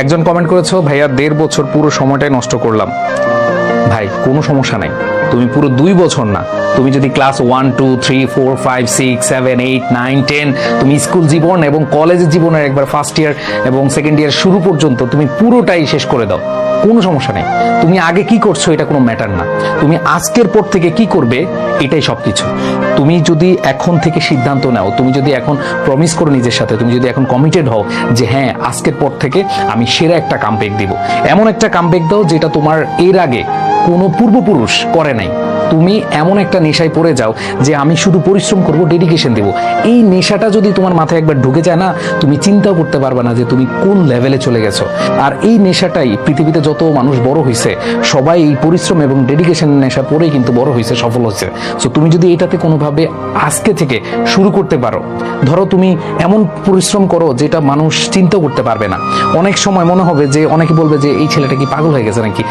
একজন কমেন্ট করেছো, ভাইয়া 1.5 বছর পুরো সময়টাই নষ্ট করলাম। ভাই কোনো সমস্যা নাই, তুমি পুরো 2 বছর না, তুমি যদি ক্লাস 1 2 3 4 5 6 7 8 9 10 তুমি স্কুল জীবন এবং কলেজ জীবনের একবার ফার্স্ট ইয়ার এবং সেকেন্ড ইয়ার শুরু পর্যন্ত তুমি পুরোটাই শেষ করে দাও, কোনো সমস্যা নেই। তুমি আগে কি করছো এটা কোনো ম্যাটার না, তুমি আজকের পর থেকে কি করবে এটাই সবকিছু। তুমি যদি এখন থেকে সিদ্ধান্ত নাও, তুমি যদি এখন প্রমিস করো নিজের সাথে, তুমি যদি এখন কমিটেড হও যে হ্যাঁ আজকের পর থেকে আমি সেরা একটা কামব্যাক দিব, এমন একটা কামব্যাক দাও যেটা তোমার এর আগে কোনো পূর্বপুরুষ করে নাই। তুমি এমন একটা নেশায় পড়ে যাও যে আমি শুধু পরিশ্রম করব, ডেডিকেশন দেব। এই নেশাটা যদি তোমার মাথায় একবার ঢুকে যায় না, তুমি চিন্তাও করতে পারবে না যে তুমি কোন লেভেলে চলে গেছো। আর এই নেশাটাই পৃথিবীতে যত মানুষ বড় হয়েছে সবাই এই পরিশ্রম এবং ডেডিকেশন নেশা পড়েই কিন্তু বড় হয়েছে, সফল হয়েছে। সো তুমি যদি এটাতে কোনোভাবে আজকে থেকে শুরু করতে পারো, ধরো তুমি এমন পরিশ্রম করো যেটা মানুষ চিন্তাও করতে পারবে না। অনেক সময় মনে হবে যে অনেকে বলবে যে এই ছেলেটা কি পাগল হয়ে গেছে নাকি,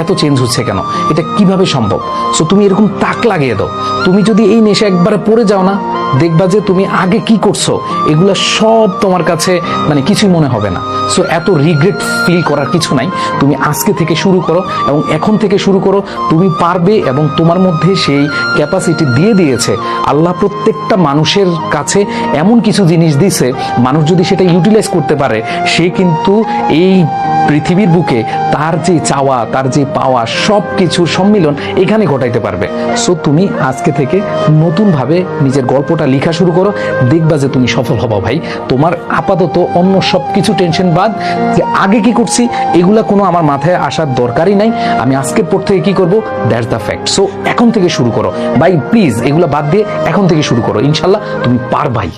এত চেঞ্জ হচ্ছে কেন, এটা কিভাবে সম্ভব। সো তুমি এরকম তাক লাগিয়ে দাও। তুমি যদি এই নেশা একবারে পড়ে যাও না, দেখবা যে তুমি আগে কি করছো এগুলা সব তোমার কাছে মানে কিছুই মনে হবে না। সো এত রিগ্রেট ফিল করার কিছু নাই, তুমি আজকে থেকে শুরু করো এবং এখন থেকে শুরু করো। তুমি পারবে এবং তোমার মধ্যে সেই ক্যাপাসিটি দিয়ে দিয়েছে আল্লাহ। প্রত্যেকটা মানুষের কাছে এমন কিছু জিনিস দিছে, মানুষ যদি সেটা ইউটিলাইজ করতে পারে, সে কিন্তু এই পৃথিবীর বুকে তার যে চাওয়া, তার যে পাওয়া, সব কিছুর সম্মিলন এখানে ঘটাইতে পারবে। সো তুমি আজকে থেকে নতুনভাবে নিজের গল্পটা লেখা শুরু করো, দেখবা যে তুমি সফল হবা ভাই। তোমার আপাতত অন্য সব কিছু টেনশন বাদ, যে আগে কি করছি এগুলা কোনো আমার মাথায় আসার দরকারই নাই। আমি আজকের পর থেকে কি করব, দ্যাটস দ্য ফ্যাক্ট। সো এখন থেকে শুরু করো ভাই, প্লিজ এগুলা বাদ দিয়ে এখন থেকে শুরু করো, ইনশাল্লাহ তুমি পারবাই।